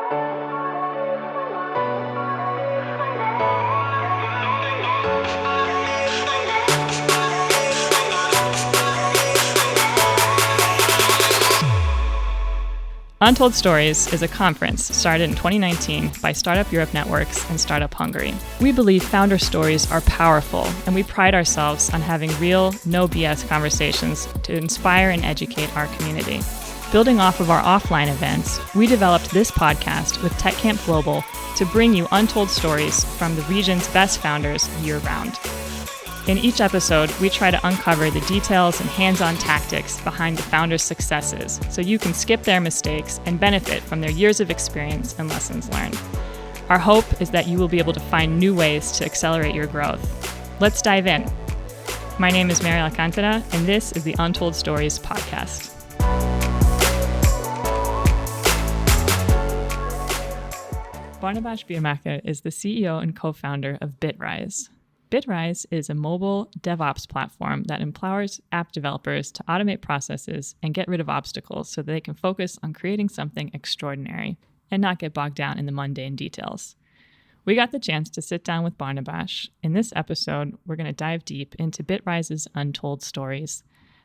Untold Stories is a conference started in 2019 by Startup Europe Networks and Startup Hungary. We believe founder stories are powerful, and we pride ourselves on having real, no BS conversations to inspire and educate our community. Building off of our offline events, we developed this podcast with TechCamp Global to bring you untold stories from the region's best founders year-round. In each episode, we try to uncover the details and hands-on tactics behind the founders' successes so you can skip their mistakes and benefit from their years of experience and lessons learned. Our hope is that you will be able to find new ways to accelerate your growth. Let's dive in. My name is Mary Alcantara, and this is the Untold Stories podcast. Barnabás Birmacher is the CEO and co-founder of Bitrise. Bitrise is a mobile DevOps platform that empowers app developers to automate processes and get rid of obstacles so that they can focus on creating something extraordinary and not get bogged down in the mundane details. We got the chance to sit down with Barnabás. In this episode, we're going to dive deep into Bitrise's untold stories,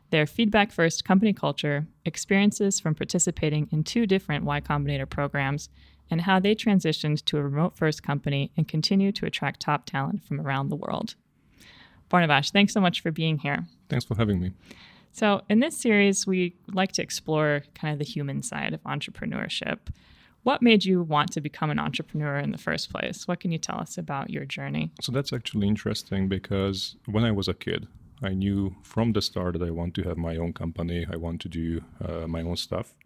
their feedback-first company culture, experiences from participating in 2 different Y Combinator programs, and how they transitioned to a remote-first company and continue to attract top talent from around the world. Barnabás, thanks so much for being here. Thanks for having me. So in this series, we like to explore kind of the human side of entrepreneurship. What made you want to become an entrepreneur in the first place? What can you tell us about your journey? So that's actually interesting because when I was a kid, I knew from the start that I want to have my own company. I want to do my own stuff.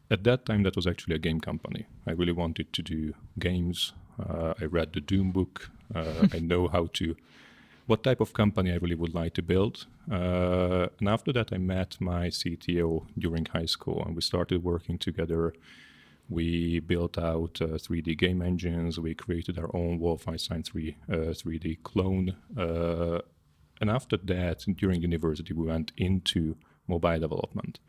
At that time, that was actually a game company. I really wanted to do games. I read the Doom book. I know what type of company I really would like to build. And after that, I met my CTO during high school, and we started working together. We built out 3D game engines. We created our own Wolfenstein 3D clone. And after that, during university, we went into mobile development.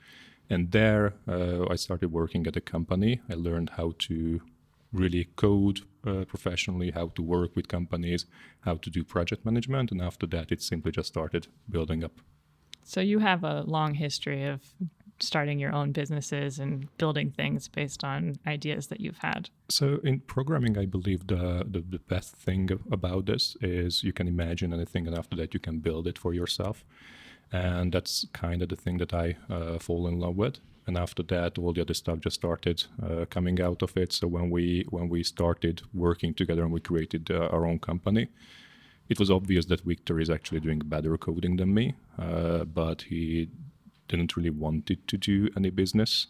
And there, I started working at a company. I learned how to really code professionally, how to work with companies, how to do project management. And after that, it simply just started building up. So you have a long history of starting your own businesses and building things based on ideas that you've had. So in programming, I believe the best thing about this is you can imagine anything, and after that, you can build it for yourself. And that's kind of the thing that I fall in love with. And after that, all the other stuff just started coming out of it. So when we started working together and we created our own company, it was obvious that Victor is actually doing better coding than me, but he didn't really wanted to do any business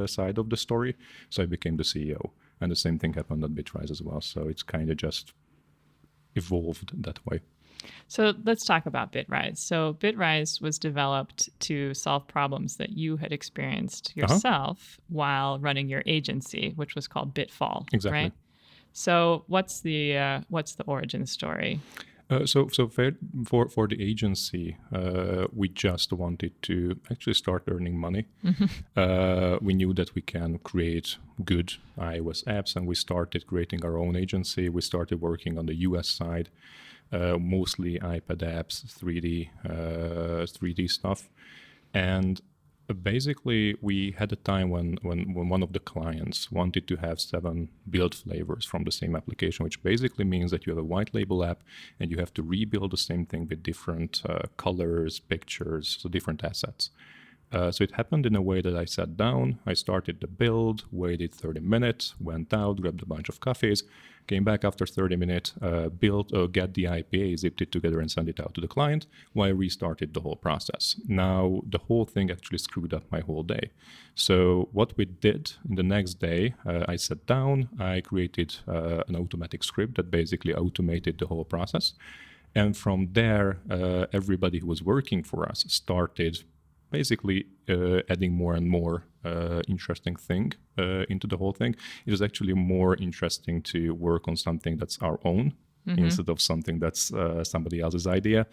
side of the story. So I became the CEO. And the same thing happened at Bitrise as well. So it's kind of just evolved that way. So let's talk about Bitrise. So Bitrise was developed to solve problems that you had experienced yourself while running your agency, which was called Bitfall. Exactly. Right? So what's the origin story? So for the agency, we just wanted to actually start earning money. Mm-hmm. We knew that we can create good iOS apps, and we started creating our own agency. We started working on the US side. Mostly iPad apps, 3D stuff. And basically, we had a time when one of the clients wanted to have 7 build flavors from the same application, which basically means that you have a white label app and you have to rebuild the same thing with different colors, pictures, so different assets. So it happened in a way that I sat down, I started the build, waited 30 minutes, went out, grabbed a bunch of coffees, came back after 30 minutes, get the IPA, zipped it together and sent it out to the client, while I restarted the whole process. Now, the whole thing actually screwed up my whole day. So what we did in the next day, I sat down, I created an automatic script that basically automated the whole process. And from there, everybody who was working for us started basically adding more and more interesting thing into the whole thing. It is actually more interesting to work on something that's our own instead of something that's somebody else's idea.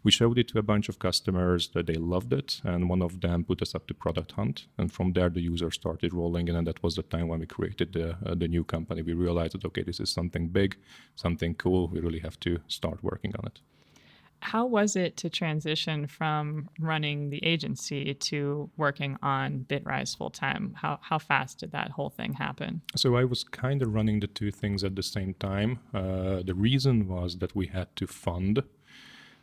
We showed it to a bunch of customers that they loved it, and one of them put us up to Product Hunt, and from there the user started rolling in, and that was the time when we created the new company. We realized that, okay, this is something big, something cool, we really have to start working on it. How was it to transition from running the agency to working on Bitrise full time? How fast did that whole thing happen? So I was kind of running the two things at the same time. The reason was that we had to fund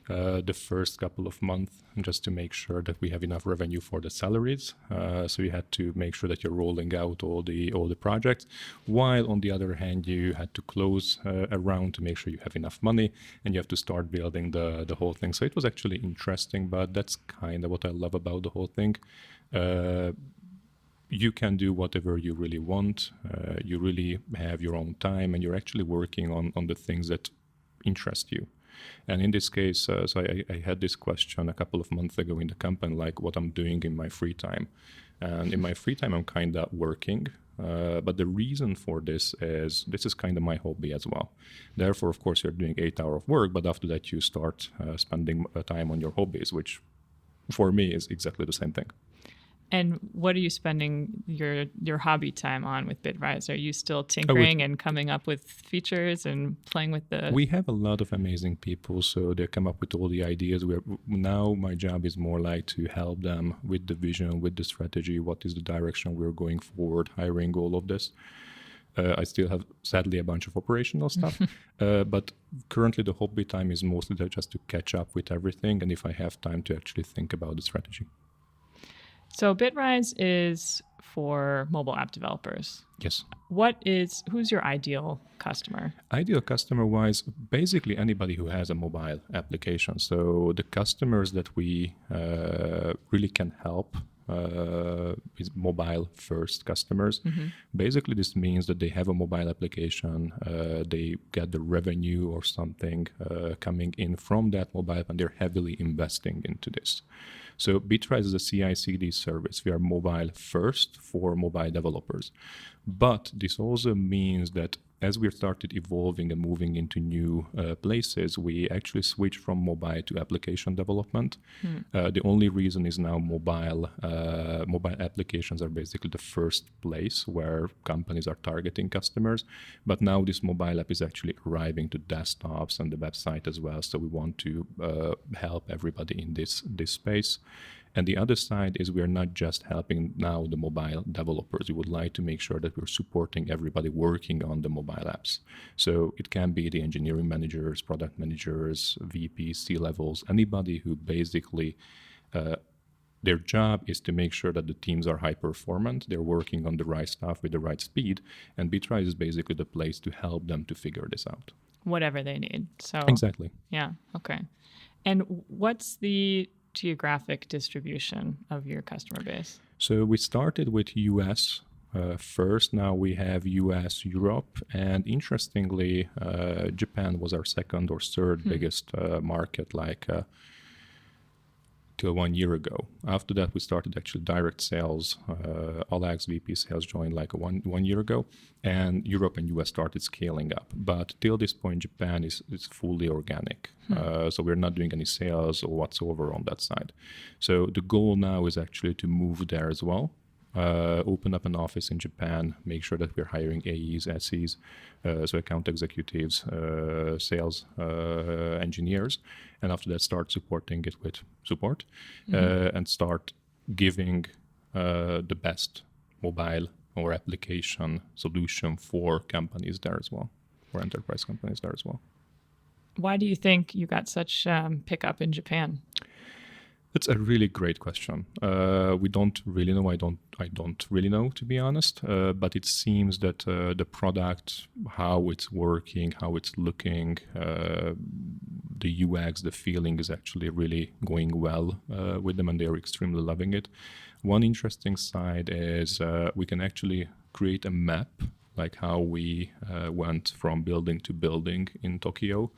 the first couple of months just to make sure that we have enough revenue for the salaries. So you had to make sure that you're rolling out all the projects, while on the other hand you had to close a round to make sure you have enough money, and you have to start building the whole thing. So it was actually interesting, but that's kind of what I love about the whole thing. You can do whatever you really want. You really have your own time, and you're actually working on the things that interest you. And in this case, so I had this question a couple of months ago in the company, like what I'm doing in my free time. And in my free time, I'm kind of working. But the reason for this is kind of my hobby as well. Therefore, of course, you're doing 8 hours of work, but after that, you start spending time on your hobbies, which for me is exactly the same thing. And what are you spending your hobby time on with Bitrise? Are you still tinkering and coming up with features and playing with the... We have a lot of amazing people, so they come up with all the ideas. Now my job is more like to help them with the vision, with the strategy, what is the direction we're going forward, hiring all of this. I still have, sadly, a bunch of operational stuff, but currently the hobby time is mostly just to catch up with everything, and if I have time to actually think about the strategy. So Bitrise is for mobile app developers. Yes. Who's your ideal customer? Ideal customer-wise, basically anybody who has a mobile application. So the customers that we really can help is mobile-first customers. Mm-hmm. Basically, this means that they have a mobile application, they get the revenue or something coming in from that mobile app, and they're heavily investing into this. So Bitrise is a CI/CD service. We are mobile first for mobile developers. But this also means that as we started evolving and moving into new places, we actually switched from mobile to application development. The only reason is now mobile applications are basically the first place where companies are targeting customers. But now this mobile app is actually arriving to desktops and the website as well. So we want to help everybody in this space. And the other side is we're not just helping now the mobile developers. We would like to make sure that we're supporting everybody working on the mobile apps. So it can be the engineering managers, product managers, VPs, C-levels, anybody who basically their job is to make sure that the teams are high performant, they're working on the right stuff with the right speed, and Bitrise is basically the place to help them to figure this out. Whatever they need. So exactly. Yeah, okay. And what's the geographic distribution of your customer base? So we started with US first. Now we have US, Europe, and interestingly, Japan was our second or third biggest market, till 1 year ago. After that, we started actually direct sales. Alex, VP sales, joined one year ago, and Europe and US started scaling up. But till this point, Japan is fully organic. So we're not doing any sales or whatsoever on that side. So the goal now is actually to move there as well. Open up an office in Japan, make sure that we're hiring AEs, SEs, so account executives, sales engineers, and after that start supporting it with support, and start giving the best mobile or application solution for companies there as well, for enterprise companies there as well. Why do you think you got such pickup in Japan? That's a really great question. We don't really know. I don't really know, to be honest. But it seems that the product, how it's working, how it's looking, the UX, the feeling is actually really going well with them, and they're extremely loving it. One interesting side is we can actually create a map, like how we went from building to building in Tokyo.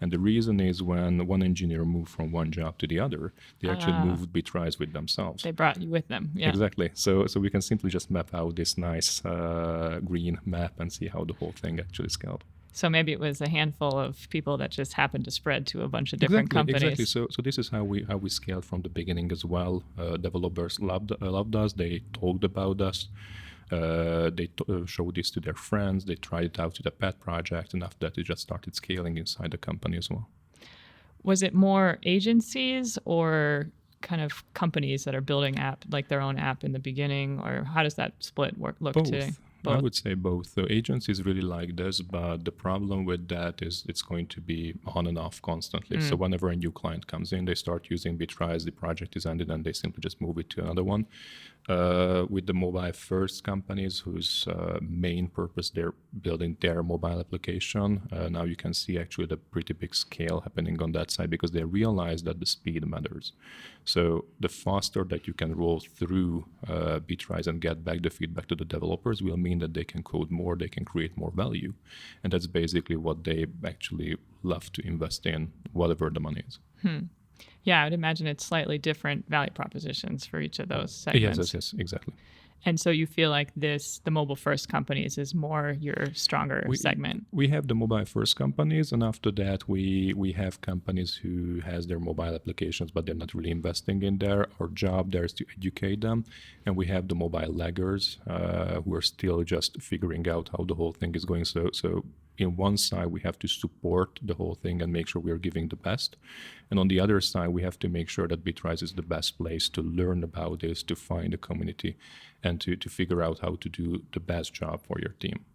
And the reason is when one engineer moved from one job to the other, they actually moved Bitrise with themselves. They brought you with them. Yeah. Exactly. So we can simply just map out this nice green map and see how the whole thing actually scaled. So maybe it was a handful of people that just happened to spread to a bunch of different companies. Exactly. So this is how we scaled from the beginning as well. Developers loved us. They talked about us. They showed this to their friends. They tried it out to the pet project, and after that, it just started scaling inside the company as well. Was it more agencies or kind of companies that are building like their own app in the beginning, or how does that split look today? Both. I would say both. So agencies really like this, but the problem with that is it's going to be on and off constantly. So whenever a new client comes in, they start using Bitrise, the project is ended, and they simply just move it to another one. With the mobile first companies whose main purpose they're building their mobile application, now you can see actually the pretty big scale happening on that side because they realize that the speed matters. So the faster that you can roll through Bitrise and get back the feedback to the developers will mean that they can code more, they can create more value. And that's basically what they actually love to invest in, whatever the money is. Yeah, I would imagine it's slightly different value propositions for each of those segments. Yes, exactly. And so you feel like the mobile first companies is more your stronger segment. We have the mobile first companies, and after that we have companies who has their mobile applications, but they're not really investing in there. Our job there is to educate them. And we have the mobile laggers who are still just figuring out how the whole thing is going. So in one side, we have to support the whole thing and make sure we are giving the best. And on the other side, we have to make sure that Bitrise is the best place to learn about this, to find a community, and to figure out how to do the best job for your team.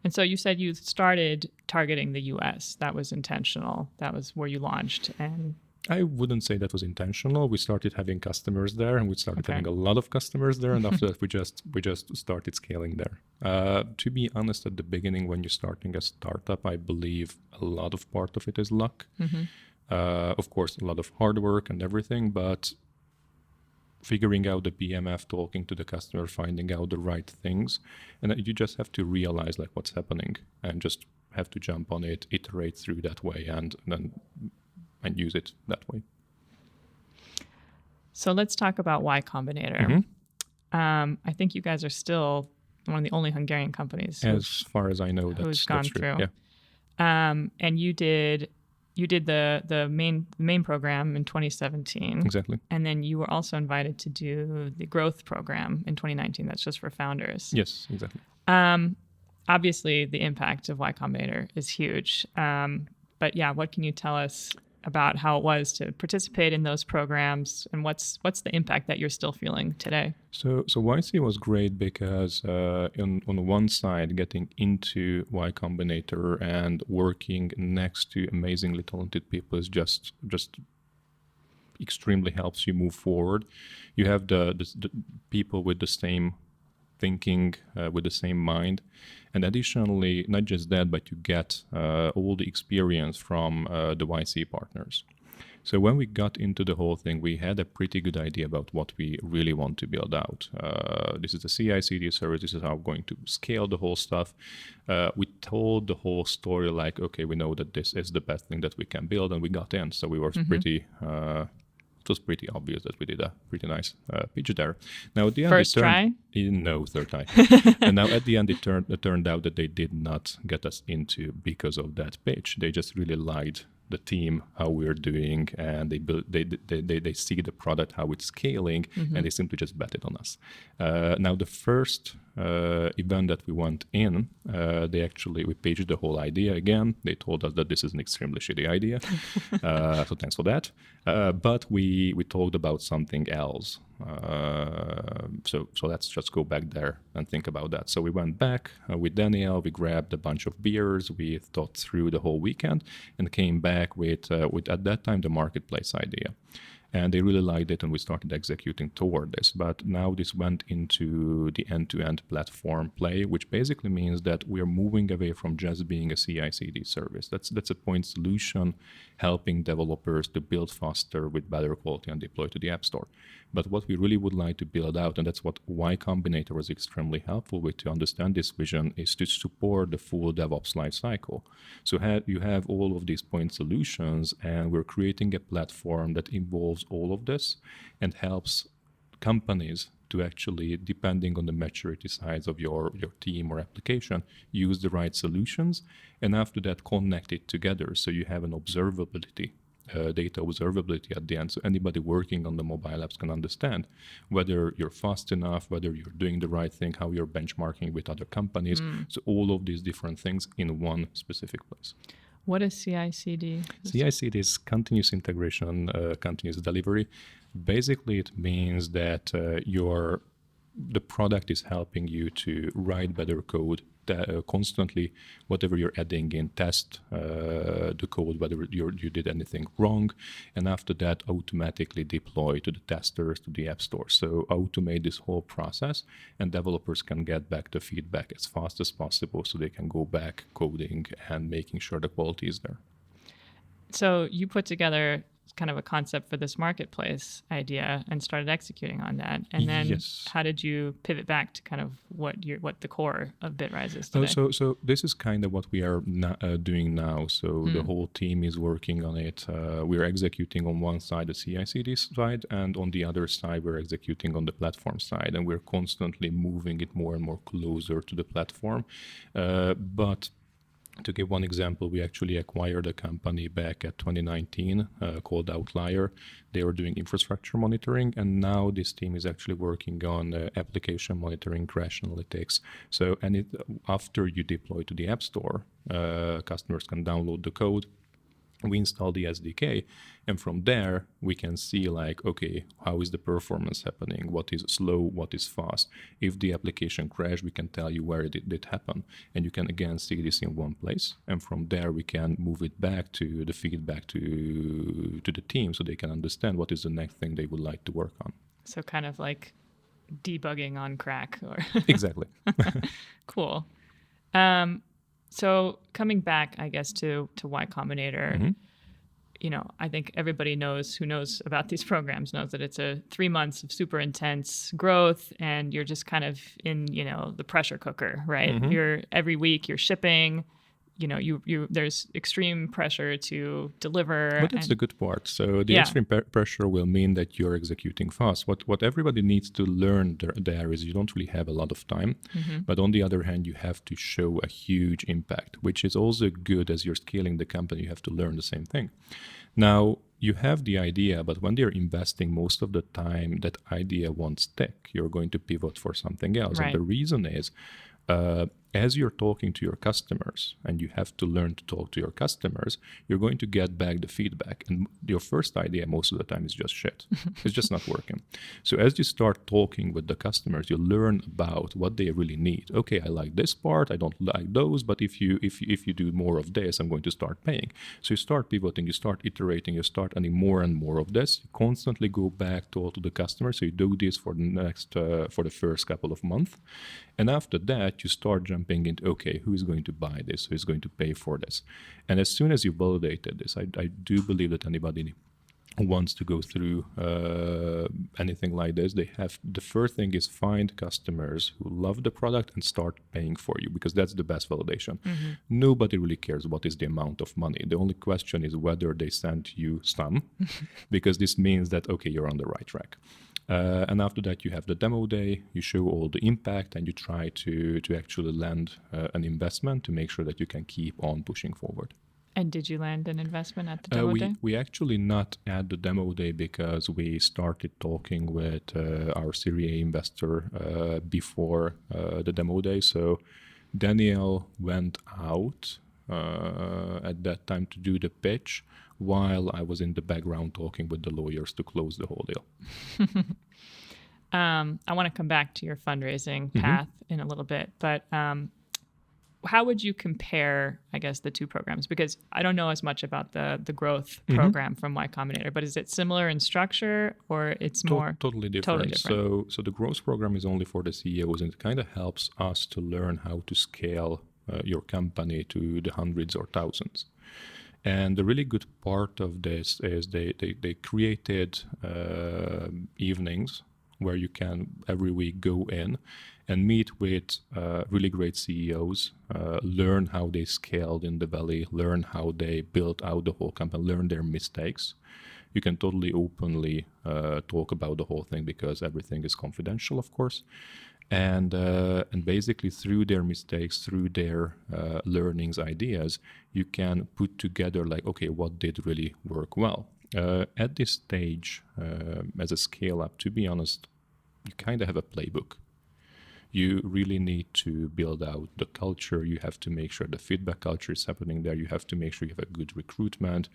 And so you said you started targeting the US. That was intentional. That was where you launched. And I wouldn't say that was intentional. We started having customers there, and we started having a lot of customers there. And after that, we just started scaling there. To be honest, at the beginning, when you're starting a startup, I believe a lot of part of it is luck. Of course, a lot of hard work and everything, but figuring out the PMF, talking to the customer, finding out the right things, and you just have to realize like what's happening and just have to jump on it, iterate through that way, and use it that way. So let's talk about Y Combinator. I think you guys are still one of the only Hungarian companies as far as I know who's gone through. Yeah. And you did the main program in 2017. Exactly. And then you were also invited to do the growth program in 2019. That's just for founders. Yes, exactly. Obviously, the impact of Y Combinator is huge. But yeah, what can you tell us about how it was to participate in those programs, and what's the impact that you're still feeling today? So YC was great because on one side, getting into Y Combinator and working next to amazingly talented people is just extremely helps you move forward. You have the people with the same thinking, with the same mind. And additionally, not just that, but you get all the experience from the YC partners. So when we got into the whole thing, we had a pretty good idea about what we really want to build out. This is the CI/CD service. This is how we're going to scale the whole stuff. We told the whole story like, okay, we know that this is the best thing that we can build, and we got in. So we were pretty... it was pretty obvious that we did a pretty nice pitch there. Now at the end, first try? No, third try. And now at the end, it turned out that they did not get us into because of that pitch. They just really liked the team, how we're doing, and they see the product, how it's scaling, and they simply just bet it on us. Now the first event that we went in, we pitched the whole idea again. They told us that this is an extremely shitty idea, so thanks for that. But we talked about something else. So let's just go back there and think about that. So we went back with Daniel. We grabbed a bunch of beers. We thought through the whole weekend and came back with at that time the marketplace idea. And they really liked it, and we started executing toward this. But now this went into the end-to-end platform play, which basically means that we are moving away from just being a CI/CD service. That's a point solution, helping developers to build faster with better quality and deploy to the App Store. But what we really would like to build out, and that's what Y Combinator was extremely helpful with to understand this vision, is to support the full DevOps lifecycle. So you have all of these point solutions, and we're creating a platform that involves all of this and helps companies to actually, depending on the maturity size of your team or application, use the right solutions, and after that connect it together so you have an observability, data observability at the end, so anybody working on the mobile apps can understand whether you're fast enough, whether you're doing the right thing, how you're benchmarking with other companies. So all of these different things in one specific place. What is CI/CD? CI/CD is continuous integration, continuous delivery. Basically, it means that the product is helping you to write better code constantly. Whatever you're adding in, test the code, whether you did anything wrong, and after that automatically deploy to the testers, to the app store. So automate this whole process, and developers can get back the feedback as fast as possible so they can go back coding and making sure the quality is there. So you put together kind of a concept for this marketplace idea and started executing on that. And then how did you pivot back to kind of what the core of Bitrise is today? So this is kind of what we are doing now. So the whole team is working on it. We're executing on one side, the CI/CD side, and on the other side, we're executing on the platform side. And we're constantly moving it more and more closer to the platform. But to give one example, we actually acquired a company back at 2019 called Outlier. They were doing infrastructure monitoring, and now this team is actually working on application monitoring, crash analytics. So, after you deploy to the App Store, customers can download the code. We install the SDK, and from there we can see like, okay, how is the performance happening? What is slow? What is fast? If the application crashed, we can tell you where it did happen, and you can again see this in one place. And from there we can move it back to the feedback to the team, so they can understand what is the next thing they would like to work on. So kind of like debugging on crack, or exactly. Cool. So coming back, I guess, to Y Combinator, I think everybody who knows about these programs knows that it's a 3 months of super intense growth, and you're just kind of in, the pressure cooker, right? You're every week you're shipping, there's extreme pressure to deliver. But that's the good part. So the extreme pressure will mean that you're executing fast. What everybody needs to learn there is you don't really have a lot of time. But on the other hand, you have to show a huge impact, which is also good as you're scaling the company. You have to learn the same thing. Now, you have the idea, but when they're investing most of the time, that idea won't stick. You're going to pivot for something else. Right. And the reason is, as you're talking to your customers, and you have to learn to talk to your customers, you're going to get back the feedback. And your first idea most of the time is just shit. It's just not working. So as you start talking with the customers, you learn about what they really need. Okay, I like this part, I don't like those, but if you do more of this, I'm going to start paying. So you start pivoting, you start iterating, you start adding more and more of this. You constantly go back to the customer. So you do this for the first couple of months. And after that, you start jumping into, okay, who is going to buy this? Who is going to pay for this? And as soon as you validated this, I do believe that anybody who wants to go through anything like this, the first thing is find customers who love the product and start paying for you, because that's the best validation. Nobody really cares what is the amount of money. The only question is whether they send you some, because this means that, okay, you're on the right track. And after that, you have the demo day, you show all the impact, and you try to actually land an investment to make sure that you can keep on pushing forward. And did you land an investment at the demo day? We actually not at the demo day, because we started talking with our Series A investor before the demo day. So Daniel went out at that time to do the pitch, while I was in the background talking with the lawyers to close the whole deal. I want to come back to your fundraising path in a little bit, but how would you compare, I guess, the two programs? Because I don't know as much about the growth program from Y Combinator, but is it similar in structure, or it's more totally different? So the growth program is only for the CEOs, and it kind of helps us to learn how to scale your company to the hundreds or thousands. And the really good part of this is they created evenings where you can every week go in and meet with really great CEOs, learn how they scaled in the Valley, learn how they built out the whole company, learn their mistakes. you can totally openly talk about the whole thing because everything is confidential, of course. And basically through their mistakes, through their learnings, ideas, you can put together like, okay, what did really work well? At this stage, as a scale up, to be honest, you kind of have a playbook. You really need to build out the culture. You have to make sure the feedback culture is happening there. You have to make sure you have a good recruitment.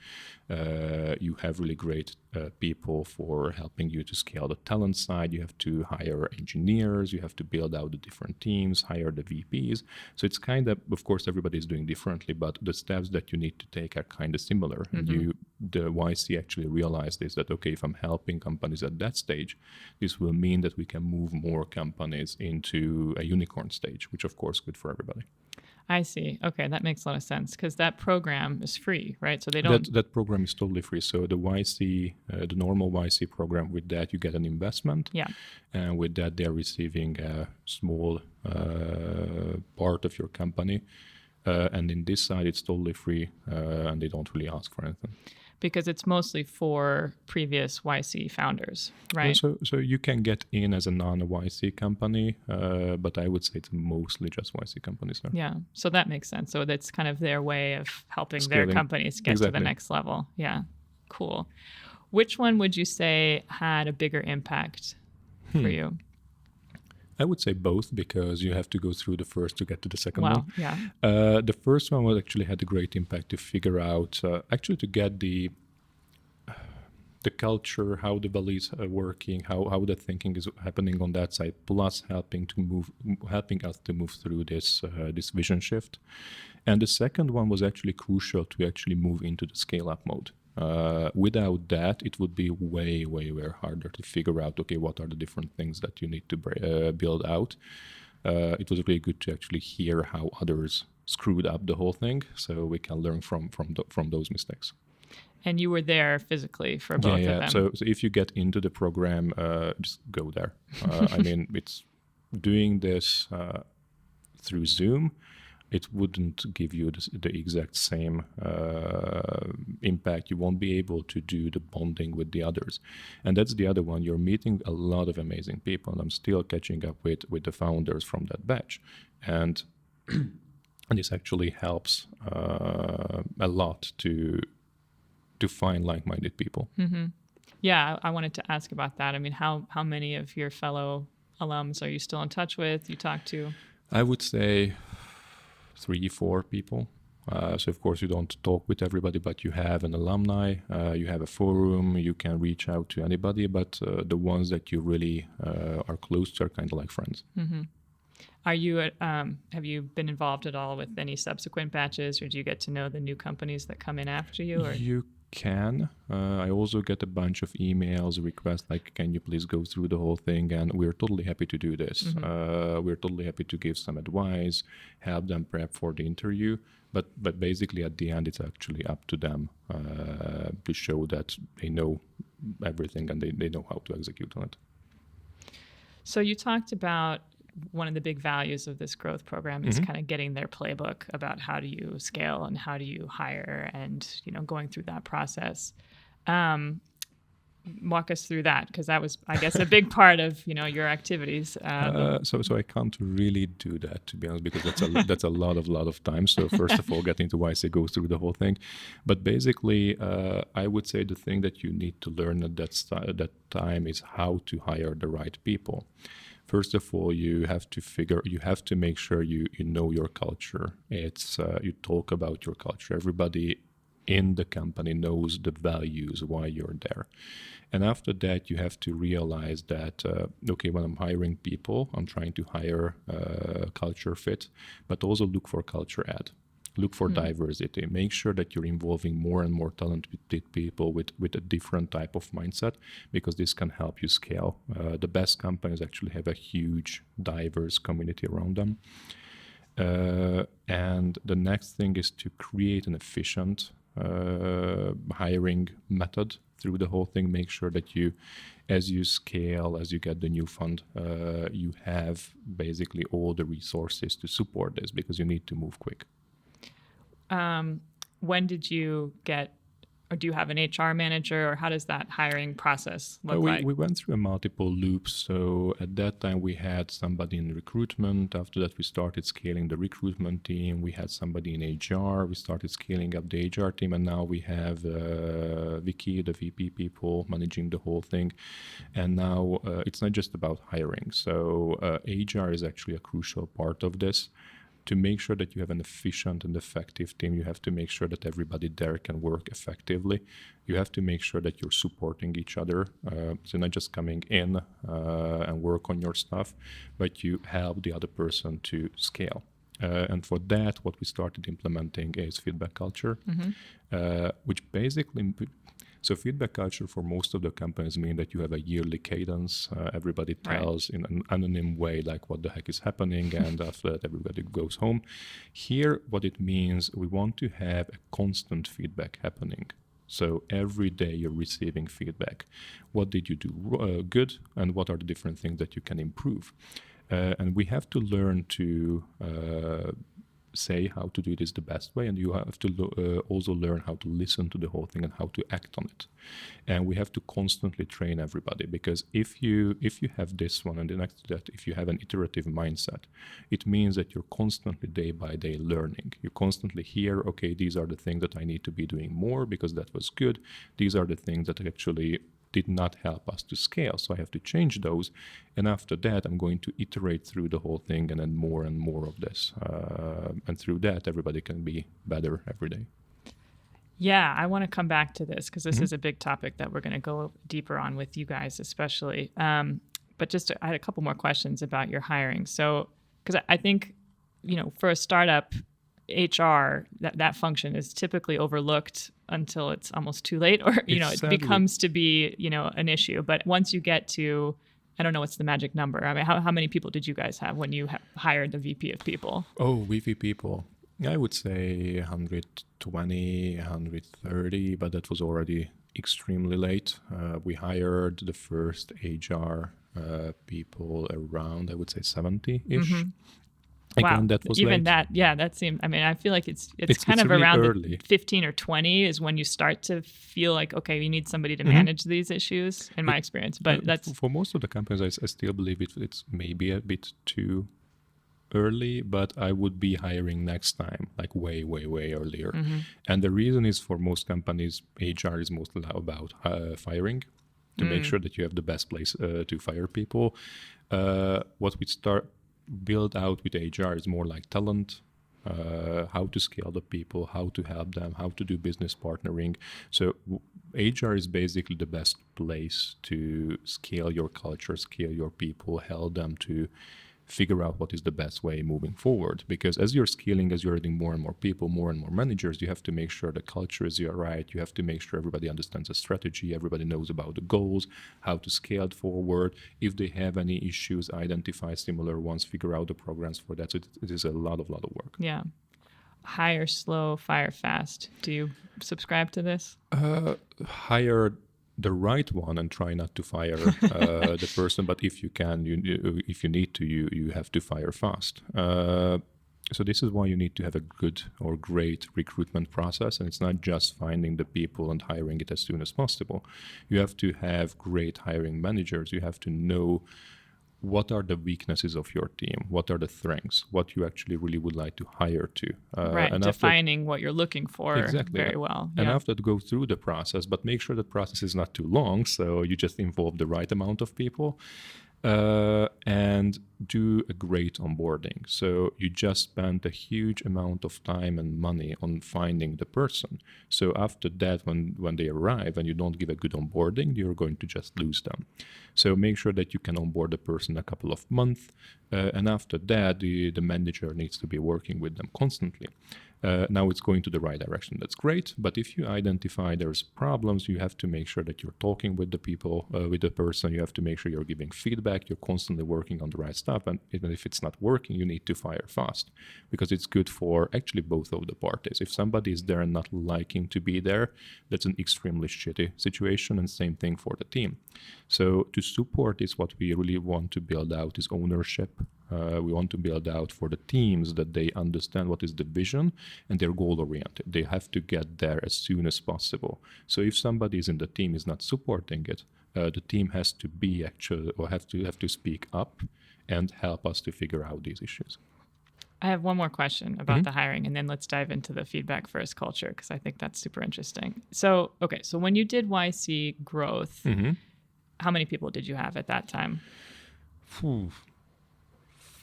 You have really great people for helping you to scale the talent side. You have to hire engineers. You have to build out the different teams, hire the VPs. So it's kind of course, everybody's doing differently, but the steps that you need to take are kind of similar. Mm-hmm. And the YC actually realized is that, okay, if I'm helping companies at that stage, this will mean that we can move more companies into a unicorn stage, which of course good for everybody. I see. Okay, that makes a lot of sense because that program is free, right? So they don't. That program is totally free. So the YC, the normal YC program, with that you get an investment. Yeah. And with that they're receiving a small part of your company. And in this side it's totally free, and they don't really ask for anything. Because it's mostly for previous YC founders, right? So you can get in as a non-YC company, but I would say it's mostly just YC companies there. Yeah, so that makes sense. So that's kind of their way of helping Scaling. Their companies get to the next level. Yeah, cool. Which one would you say had a bigger impact for you? I would say both, because you have to go through the first to get to the second one. Yeah. The first one was actually had a great impact to figure out, actually to get the culture, how the beliefs are working, how the thinking is happening on that side, plus helping us to move through this vision shift. And the second one was actually crucial to actually move into the scale-up mode. Without that, it would be way, way, way harder to figure out, okay, what are the different things that you need to build out. It was really good to actually hear how others screwed up the whole thing, so we can learn from those mistakes. And you were there physically for both of them. So if you get into the program, just go there. I mean, it's doing this through Zoom. It wouldn't give you the exact same impact. You won't be able to do the bonding with the others. And that's the other one. You're meeting a lot of amazing people, and I'm still catching up with the founders from that batch. And this actually helps a lot to find like-minded people. Mm-hmm. Yeah, I wanted to ask about that. I mean, how many of your fellow alums are you still in touch with, you talk to? I would say 3-4 people. So of course you don't talk with everybody, but you have an alumni, you have a forum, you can reach out to anybody, but the ones that you really are close to are kind of like friends. Mm-hmm. Are you have you been involved at all with any subsequent batches, or do you get to know the new companies that come in after you? Or? You can. I also get a bunch of emails, requests like, can you please go through the whole thing? And we're totally happy to do this. Mm-hmm. We're totally happy to give some advice, help them prep for the interview. But basically at the end, it's actually up to them to show that they know everything and they know how to execute on it. So you talked about one of the big values of this growth program is Mm-hmm. kind of getting their playbook about how do you scale and how do you hire and, going through that process. Walk us through that, because that was, I guess, a big part of, your activities. So I can't really do that, to be honest, because that's a lot of time. So first of all, getting to YC goes through the whole thing. But basically, I would say the thing that you need to learn at that time is how to hire the right people. First of all, you have to make sure you know your culture. It's you talk about your culture. Everybody in the company knows the values, why you're there. And after that, you have to realize that, okay, when I'm hiring people, I'm trying to hire culture fit, but also look for culture add. Look for diversity. Make sure that you're involving more and more talented people with a different type of mindset, because this can help you scale. The best companies actually have a huge, diverse community around them. And the next thing is to create an efficient hiring method through the whole thing. Make sure that as you scale, as you get the new fund, you have basically all the resources to support this, because you need to move quick. When did you get or do you have an HR manager, or how does that hiring process look like? We went through a multiple loops. So at that time, we had somebody in recruitment. After that, we started scaling the recruitment team. We had somebody in HR. We started scaling up the HR team. And now we have Vicky, the VP people, managing the whole thing. And now it's not just about hiring. So HR is actually a crucial part of this. To make sure that you have an efficient and effective team, you have to make sure that everybody there can work effectively. You have to make sure that you're supporting each other. So not just coming in and work on your stuff, but you help the other person to scale. And for that, what we started implementing is feedback culture, which basically... So feedback culture for most of the companies mean that you have a yearly cadence. Everybody tells in an anonymous way, like what the heck is happening, and after that everybody goes home. Here, what it means, we want to have a constant feedback happening. So every day you're receiving feedback. What did you do good, and what are the different things that you can improve? And we have to learn to say how to do this the best way, and you have to also learn how to listen to the whole thing and how to act on it. And we have to constantly train everybody, because if you have this one, and then next to that, if you have an iterative mindset, it means that you're constantly day by day learning. You constantly hear, okay, these are the things that I need to be doing more because that was good. These are the things that actually did not help us to scale, so I have to change those. And after that, I'm going to iterate through the whole thing and then more of this. And through that, everybody can be better every day. Yeah, I want to come back to this because this is a big topic that we're going to go deeper on with you guys, especially. But I had a couple more questions about your hiring. So, because I think, for a startup, HR, that function is typically overlooked until it's almost too late, or it becomes to be an issue. But once you get to, I don't know what's the magic number. I mean, how many people did you guys have when you hired the VP of people? Oh, VP people, I would say 120, 130, but that was already extremely late. We hired the first HR people around, I would say 70-ish. Again, wow, that was even late. that seemed, I feel like it's kind of really around early. 15 or 20 is when you start to feel like, okay, you need somebody to manage these issues, in my experience. But that's... For most of the companies, I still believe it's maybe a bit too early, but I would be hiring next time, like way earlier. And the reason is, for most companies, HR is mostly about firing, to make sure that you have the best place to fire people. What we build out with HR is more like talent, how to scale the people, how to help them, how to do business partnering. So HR is basically the best place to scale your culture, scale your people, help them to figure out what is the best way moving forward. Because as you're scaling, as you're adding more and more people, more and more managers, you have to make sure the culture is right. You have to make sure everybody understands the strategy, everybody knows about the goals, how to scale it forward. If they have any issues, identify similar ones, figure out the programs for that. So it is a lot of work. Yeah. Hire slow, fire fast. Do you subscribe to this? Hire the right one and try not to fire the person, but if you can, if you need to, you have to fire fast. So this is why you need to have a good or great recruitment process, and it's not just finding the people and hiring it as soon as possible. You have to have great hiring managers. You have to know what are the weaknesses of your team, what are the strengths, what you actually really would like to hire to. And defining what you're looking for very well. And after that, go through the process, but make sure the process is not too long, so you just involve the right amount of people. And do a great onboarding. So you just spend a huge amount of time and money on finding the person. So after that, when they arrive and you don't give a good onboarding, you're going to just lose them. So make sure that you can onboard the person a couple of months. And after that, the manager needs to be working with them constantly. Now it's going to the right direction. That's great. But if you identify there's problems, you have to make sure that you're talking with the people, with the person. You have to make sure you're giving feedback. You're constantly working on the right stuff. And even if it's not working, you need to fire fast, because it's good for actually both of the parties. If somebody is there and not liking to be there, that's an extremely shitty situation. And same thing for the team. So to support this, what we really want to build out is ownership We want to build out for the teams that they understand what is the vision and they're goal oriented. They have to get there as soon as possible. So if somebody is in the team is not supporting it, the team has to be actually, or have to speak up and help us to figure out these issues. I have one more question about the hiring, and then let's dive into the feedback first culture, because I think that's super interesting. So, okay, so when you did YC growth, how many people did you have at that time?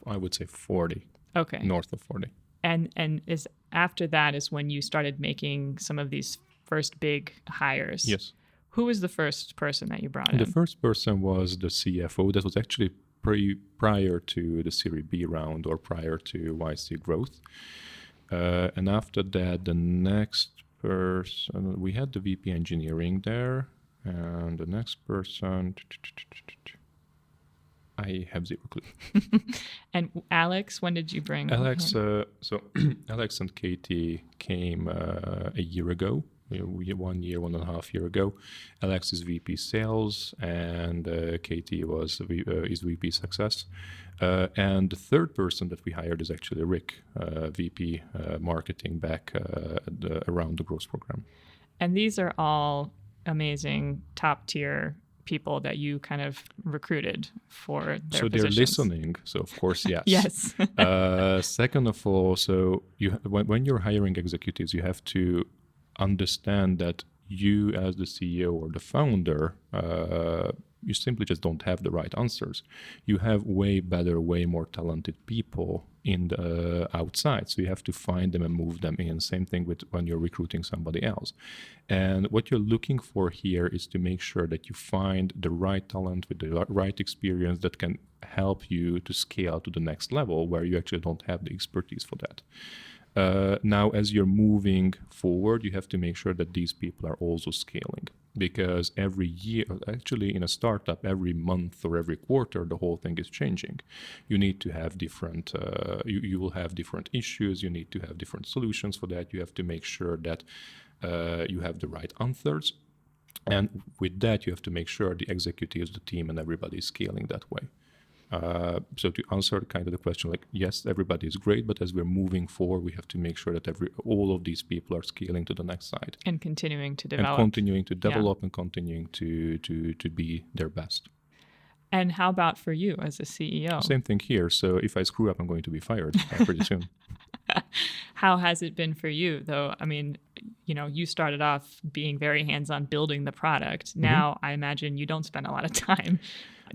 I would say 40. Okay. North of 40. And is after that is when you started making some of these first big hires. Yes. Who was the first person that you brought in? The first person was the CFO. That was actually prior to the Series B round or prior to YC growth. And after that, the next person, we had the VP engineering there. And the next person, I have zero clue. And Alex, when did you bring Alex? him? So Alex and Katie came a year ago. 1 year, 1.5 years ago. Alex is VP Sales, and Katie is VP Success. And the third person that we hired is actually Rick, VP Marketing back around the growth program. And these are all amazing top tier people that you kind of recruited for their so positions. They're listening, so of course yes. Yes. Second of all, so when you're hiring executives, you have to understand that you as the CEO or the founder, you simply just don't have the right answers. You have way better, way more talented people in the outside, so you have to find them and move them in. Same thing with when you're recruiting somebody else. And what you're looking for here is to make sure that you find the right talent with the right experience that can help you to scale to the next level where you actually don't have the expertise for that. Now, as you're moving forward, you have to make sure that these people are also scaling, because every year, actually in a startup, every month or every quarter, the whole thing is changing. You need to have different, you will have different issues. You need to have different solutions for that. You have to make sure that you have the right answers. And with that, you have to make sure the executives, the team, and everybody is scaling that way. So to answer kind of the question, like, yes, everybody is great, but as we're moving forward, we have to make sure that all of these people are scaling to the next side. And continuing to develop. And continuing to develop and continuing to be their best. And how about for you as a CEO? Same thing here. So if I screw up, I'm going to be fired pretty soon. How has it been for you, though? I mean, you started off being very hands-on building the product. Now, I imagine you don't spend a lot of time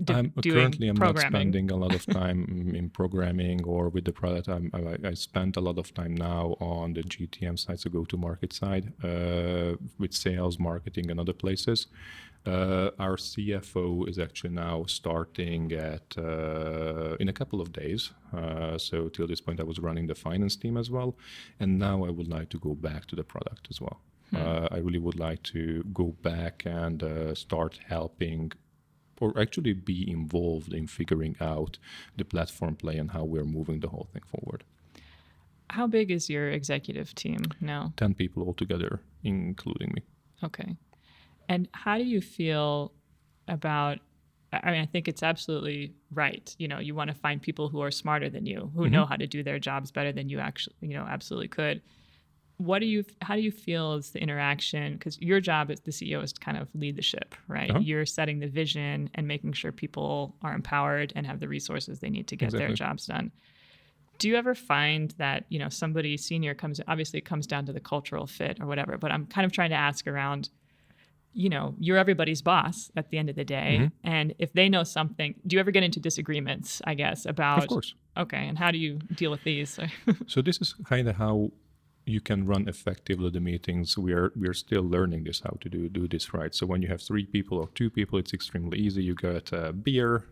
Currently, I'm not programming. spending a lot of time in programming or with the product. I spend a lot of time now on the GTM side, so go-to-market side, with sales, marketing, and other places. Our CFO is actually now starting in a couple of days. So till this point, I was running the finance team as well. And now I would like to go back to the product as well. I really would like to go back and start helping, or actually be involved in figuring out the platform play and how we're moving the whole thing forward. How big is your executive team now? 10 people altogether, including me. Okay. And how do you feel about, I think it's absolutely right. You want to find people who are smarter than you, who know how to do their jobs better than you actually, absolutely could. How do you feel is the interaction? Because your job as the CEO is to kind of lead the ship, right? You're setting the vision and making sure people are empowered and have the resources they need to get their jobs done. Do you ever find that, somebody senior obviously it comes down to the cultural fit or whatever, but I'm kind of trying to ask around, you're everybody's boss at the end of the day. And if they know something, do you ever get into disagreements, I guess, about? Of course. Okay. And how do you deal with these? So this is kind of how you can run effectively the meetings. We are still learning this, how to do this right. So when you have 3 people or 2 people, it's extremely easy. You get a beer,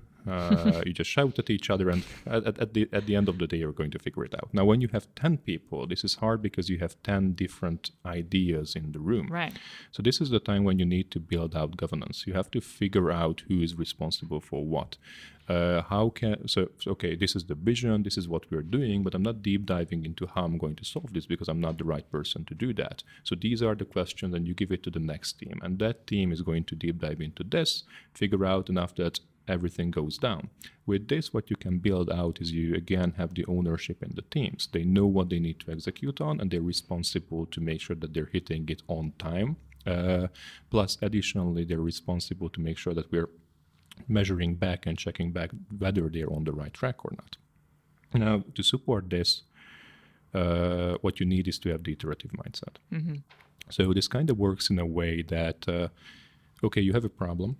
you just shout at each other, and at the end of the day, you're going to figure it out. Now, when you have 10 people, this is hard because you have 10 different ideas in the room. Right. So this is the time when you need to build out governance. You have to figure out who is responsible for what. Okay, this is the vision, this is what we're doing, but I'm not deep diving into how I'm going to solve this because I'm not the right person to do that. So these are the questions, and you give it to the next team, and that team is going to deep dive into this, figure out, and after that, everything goes down. With this, what you can build out is you again have the ownership in the teams. They know what they need to execute on, and they're responsible to make sure that they're hitting it on time. Plus, additionally, they're responsible to make sure that we're measuring back and checking back whether they're on the right track or not. Now, to support this, what you need is to have the iterative mindset. Mm-hmm. So this kind of works in a way that, okay, you have a problem.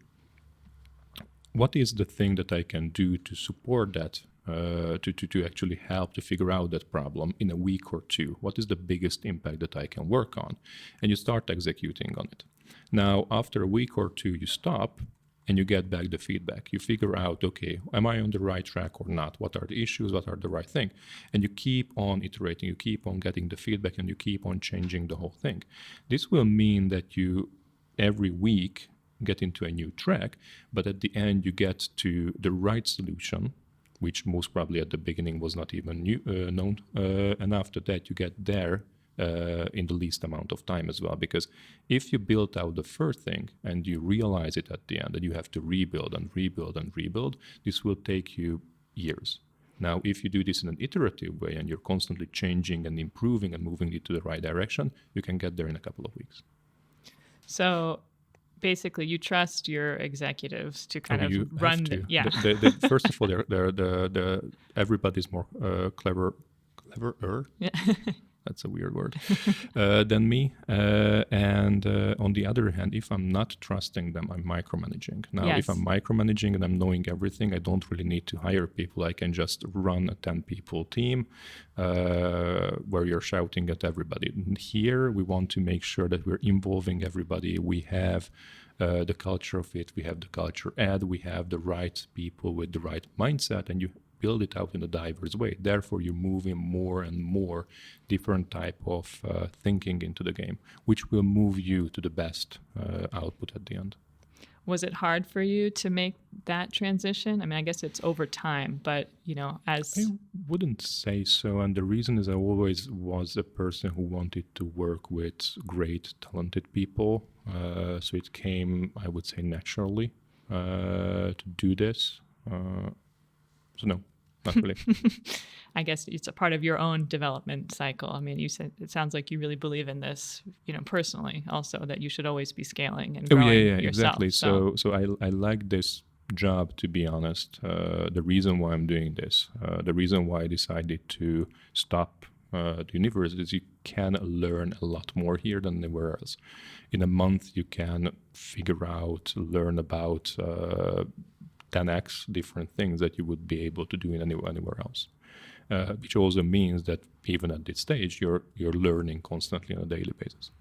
What is the thing that I can do to support that, to actually help to figure out that problem in a week or two? What is the biggest impact that I can work on? And you start executing on it. Now, after a week or two, you stop and you get back the feedback. You figure out, okay, am I on the right track or not? What are the issues? What are the right thing? And you keep on iterating, you keep on getting the feedback, and you keep on changing the whole thing. This will mean that you, every week, get into a new track, but at the end you get to the right solution, which most probably at the beginning was not even known. And after that, you get there in the least amount of time as well. Because if you build out the first thing and you realize it at the end, and you have to rebuild and rebuild and rebuild, this will take you years. Now, if you do this in an iterative way and you're constantly changing and improving and moving it to the right direction, you can get there in a couple of weeks. So basically, you trust your executives to kind of run. Yeah. First of all, they're everybody's more cleverer. Yeah. That's a weird word, than me. And on the other hand, if I'm not trusting them, I'm micromanaging. Now, If I'm micromanaging and I'm knowing everything, I don't really need to hire people. I can just run a 10-people team where you're shouting at everybody. And here, we want to make sure that we're involving everybody. We have the culture of it. We have the culture we have the right people with the right mindset, and you build it out in a diverse way. Therefore, you move in more and more different type of thinking into the game, which will move you to the best output at the end. Was it hard for you to make that transition? I mean, I guess it's over time, but, I wouldn't say so. And the reason is I always was a person who wanted to work with great, talented people. So it came, I would say, naturally to do this. So no, not really. I guess it's a part of your own development cycle. I mean, you said it sounds like you really believe in this, personally also, that you should always be scaling and growing yourself. Exactly. So I like this job, to be honest. The reason why I'm doing this, the reason why I decided to stop the university is you can learn a lot more here than anywhere else. In a month, you can learn about 10x different things that you would be able to do in anywhere else, which also means that even at this stage, you're learning constantly on a daily basis.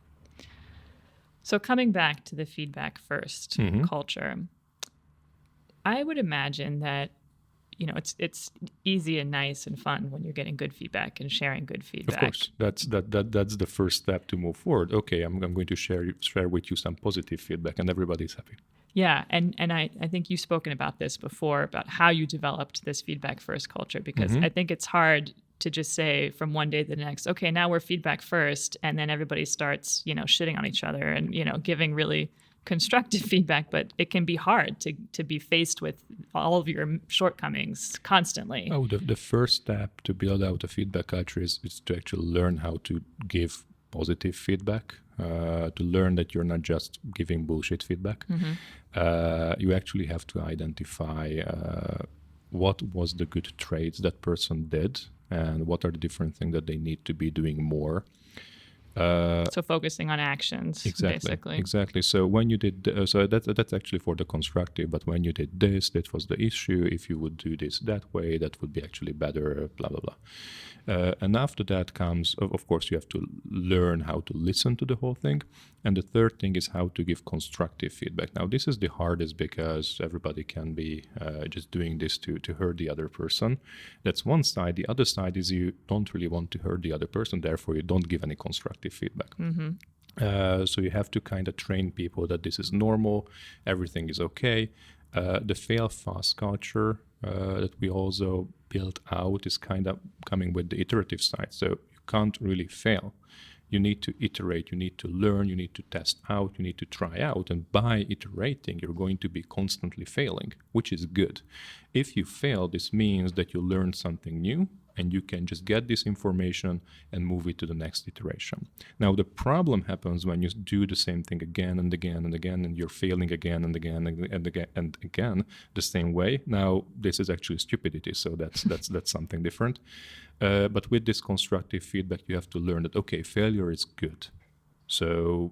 So coming back to the feedback first culture, I would imagine that it's easy and nice and fun when you're getting good feedback and sharing good feedback. Of course, that's the first step to move forward. Okay, I'm going to share with you some positive feedback, and everybody's happy. Yeah, and I think you've spoken about this before, about how you developed this feedback first culture, because I think it's hard to just say from one day to the next, okay, now we're feedback first, and then everybody starts, shitting on each other and, giving really constructive feedback, but it can be hard to be faced with all of your shortcomings constantly. Oh, the first step to build out a feedback culture is to actually learn how to give positive feedback, to learn that you're not just giving bullshit feedback. You actually have to identify what was the good traits that person did and what are the different things that they need to be doing more. So focusing on actions, basically. Exactly. So when you did, that's actually for the constructive, but when you did this, that was the issue. If you would do this that way, that would be actually better, blah, blah, blah. And after that comes, of course, you have to learn how to listen to the whole thing. And the third thing is how to give constructive feedback. Now, this is the hardest because everybody can be just doing this to hurt the other person. That's one side. The other side is you don't really want to hurt the other person, therefore you don't give any constructive feedback. So you have to kind of train people that this is normal, everything is okay. The fail fast culture that we also built out is kind of coming with the iterative side. So you can't really fail. You need to iterate, you need to learn, you need to test out, you need to try out. And by iterating, you're going to be constantly failing, which is good. If you fail, this means that you learned something new and you can just get this information and move it to the next iteration. Now, the problem happens when you do the same thing again and again and again, and you're failing again and again and again and again the same way. Now, this is actually stupidity, so that's something different. But with this constructive feedback, you have to learn that, okay, failure is good. So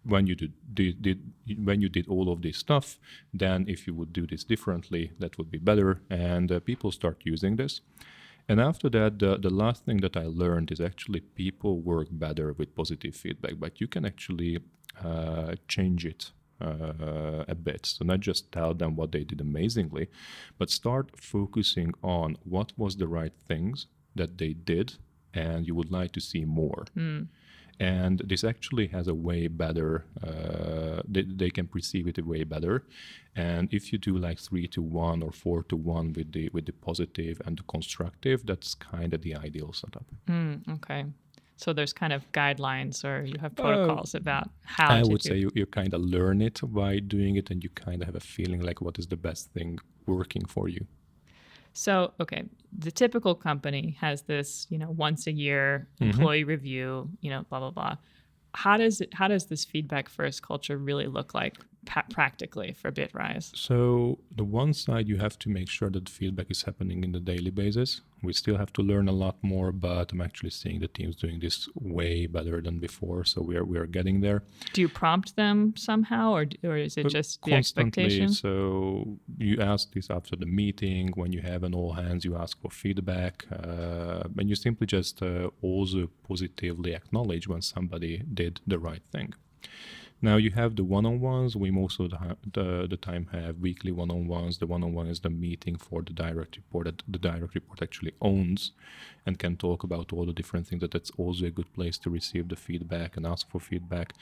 when you did all of this stuff, then if you would do this differently, that would be better, and people start using this. And after that, the last thing that I learned is actually people work better with positive feedback, but you can actually change it a bit. So not just tell them what they did amazingly, but start focusing on what was the right things that they did and you would like to see more. And this actually has a way better, they can perceive it a way better. And if you do like 3-1 or 4-1 with the positive and the constructive, that's kind of the ideal setup. Okay. So there's kind of guidelines, or you have protocols about how I to would say you kind of learn it by doing it, and you kind of have a feeling like what is the best thing working for you. So, okay, the typical company has this, once a year employee review, blah, blah, blah. How does this feedback first culture really look like practically for Bitrise? So the one side, you have to make sure that the feedback is happening in the daily basis. We still have to learn a lot more, but I'm actually seeing the teams doing this way better than before. So we are getting there. Do you prompt them somehow, or is it just the expectation? So you ask this after the meeting. When you have an all hands, you ask for feedback, and you simply just also positively acknowledge when somebody did the right thing. Now you have the one-on-ones. We most of the time have weekly one-on-ones. The one-on-one is the meeting for the direct report that the direct report actually owns and can talk about all the different things. That's also a good place to receive the feedback and ask for feedback.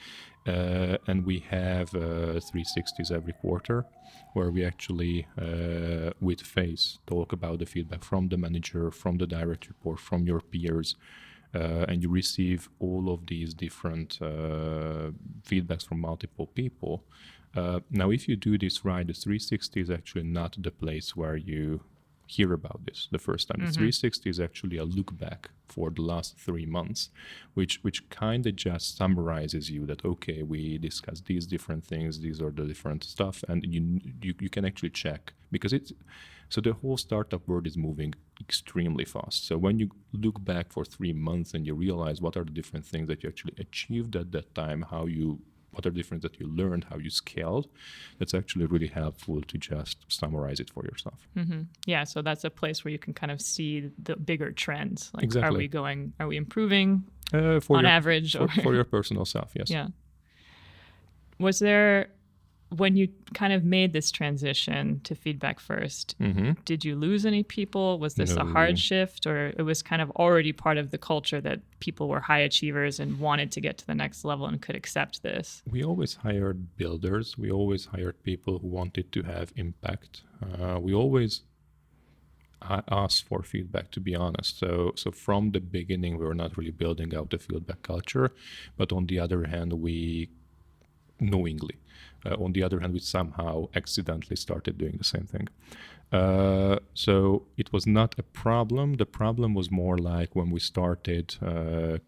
And we have 360s every quarter where we actually, with face, talk about the feedback from the manager, from the direct report, from your peers. And you receive all of these different feedbacks from multiple people. Now, if you do this right, the 360 is actually not the place where you hear about this the first time. The 360 is actually a look back for the last 3 months, which kind of just summarizes you that, okay, we discussed these different things, these are the different stuff, and you can actually check, because so the whole startup world is moving extremely fast. So when you look back for 3 months and you realize what are the different things that you actually achieved at that time, what are the different that you learned, how you scaled, that's actually really helpful to just summarize it for yourself. Yeah, so that's a place where you can kind of see the bigger trends. Like, exactly. Are we improving on average? For your personal self, yes. Yeah. Was there, when you kind of made this transition to feedback first, did you lose any people? Was this a hard shift, or it was kind of already part of the culture that people were high achievers and wanted to get to the next level and could accept this? We always hired builders. We always hired people who wanted to have impact. We always asked for feedback, to be honest. So from the beginning, we were not really building out the feedback culture, but on the other hand, we knowingly. On the other hand, we somehow accidentally started doing the same thing. So it was not a problem. The problem was more like when we started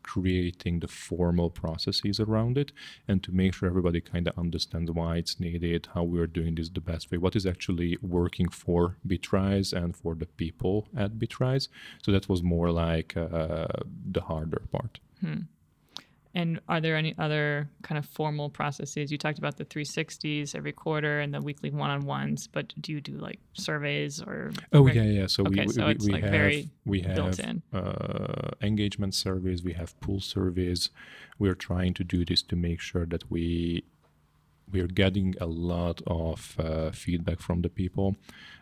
creating the formal processes around it, and to make sure everybody kind of understands why it's needed, how we are doing this the best way, what is actually working for Bitrise and for the people at Bitrise. So that was more like the harder part. And are there any other kind of formal processes? You talked about the 360s every quarter and the weekly one-on-ones, but do you do like surveys or? Oh, yeah. So okay, we have built in. Engagement surveys. We have pool surveys. We are trying to do this to make sure that we are getting a lot of feedback from the people.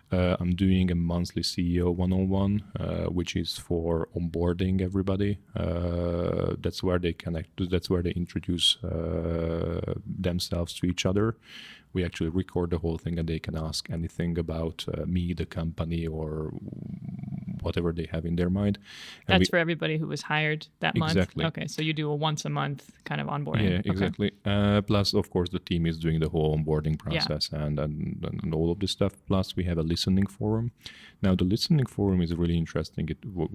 I'm doing a monthly CEO one-on-one, which is for onboarding everybody. That's where they connect. That's where they introduce themselves to each other. We actually record the whole thing, and they can ask anything about me, the company, or whatever they have in their mind. And that's for everybody who was hired that month? Exactly. Okay, so you do a once a month kind of onboarding. Yeah, exactly. Okay. Plus, of course, the team is doing the whole onboarding process and all of this stuff. Plus, we have a listening forum. Now, the listening forum is really interesting